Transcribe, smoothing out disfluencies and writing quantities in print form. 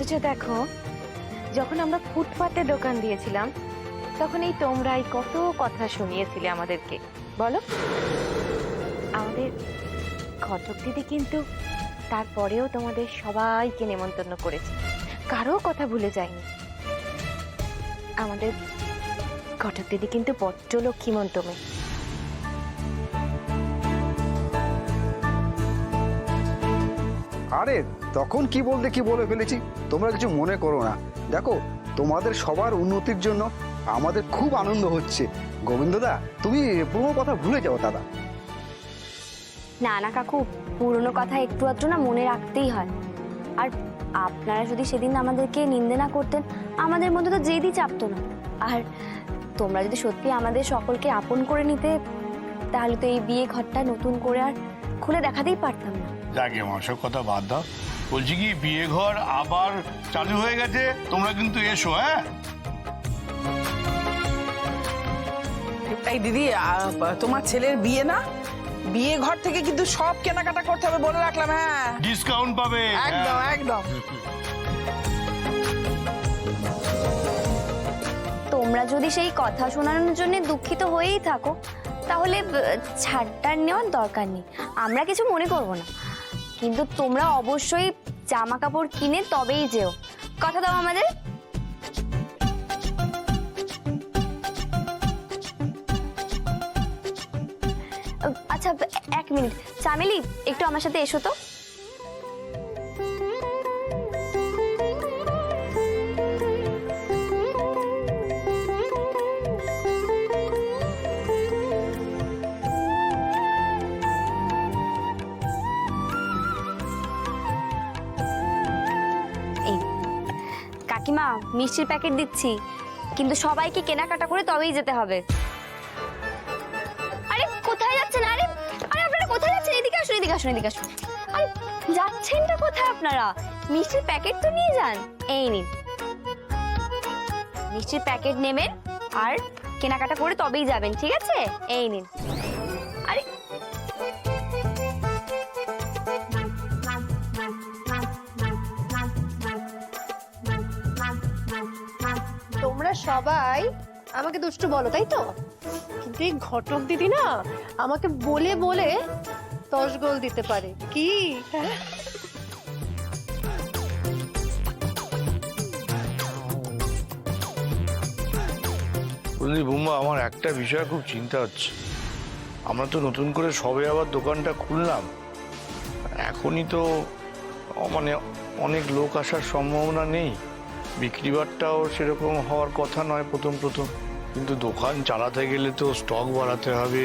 অথচ দেখো, যখন আমরা ফুটপাতে দোকান দিয়েছিলাম তখন এই তোমরাই কত কথা শুনিয়েছিলে আমাদেরকে, বলো? আমাদের ঘটক দিদি কিন্তু তারপরেও তোমাদের সবাইকে নেমন্তন্ন করেছে, কারো কথা ভুলে যায়নি। আমাদের ঘটক দিদি কিন্তু বড্ড লক্ষ্মীমন্ত মেয়ে। আরে তখন কি বলতে কি বলে ফেলেছি, তোমরা কিছু মনে করো না। দেখো, তোমাদের সবার উন্নতির জন্য আমাদের খুব আনন্দ হচ্ছে। গোবিন্দদা, তুমি পুরো কথা ভুলে যাও দাদা। না না কাকু, পুরনো কথা একটু আধটু না মনে রাখতেই হয়। আর আপনারা যদি সেদিন আমাদেরকে নিন্দে না করতেন, আমাদের মধ্যে তো জেদই চাপতো না। আর তোমরা যদি সত্যি আমাদের সকলকে আপন করে নিতে, তাহলে তো এই বিয়ে ঘরটা নতুন করে আর খুলে দেখাতেই পারতাম না। যাকে মাসব কথা বাদ দাও, বলছি কি বিয়ে ঘর আবার চালু হয়ে গেছে, তোমরা কিন্তু এসো। হ্যাঁ এই দিদি, তোমার ছেলের বিয়ে না, বিয়ে ঘর থেকে কিন্তু সব কেনাকাটা করতে হবে বলে রাখলাম। হ্যাঁ, ডিসকাউন্ট পাবে একদম একদম। তোমরা যদি সেই কথা শোনানোর জন্য দুঃখিত হয়েই থাকো, তাহলে ছাড়টার নেওয়ার দরকার নেই, আমরা কিছু মনে করব না। কিন্তু তোমরা অবশ্যই জামা কাপড় কিনে তবেই যেও, কথা দাও আমাদের। আচ্ছা, এক মিনিট, চামেলি একটু আমার সাথে এসো তো। কাকিমা, মিষ্টির প্যাকেট দিচ্ছি, কিন্তু সবাইকে কেনাকাটা করে তবেই যেতে হবে। আরে কোথায় যাচ্ছেন? আরে আরে আপনারা কোথায় যাচ্ছেন? এদিকে আসুন, এদিকে আসুন, এদিকে আসুন। আরে যাচ্ছেনটা কোথায় আপনারা? মিষ্টির প্যাকেট তো নিয়ে যান। এই নিন, মিষ্টির প্যাকেট নেবেন আর কেনাকাটা করে তবেই যাবেন, ঠিক আছে? এই নিন। আরে তোমরা সবাই আমাকে দুষ্টু বলো, তাই তো? কিন্তু এই ঘটক দিদি না আমাকে বলে বলে 10 গোল দিতে পারে কি? বললি বুম্বা, আমার একটা বিষয় খুব চিন্তা হচ্ছে। আমরা তো নতুন করে সবে আবার দোকানটা খুললাম, এখনই তো মানে অনেক লোক আসার সম্ভাবনা নেই, বিক্রি বাট্টাও সেরকম হওয়ার কথা নয় প্রথম প্রথম। কিন্তু দোকান চালাতে গেলে তো স্টক বাড়াতে হবে,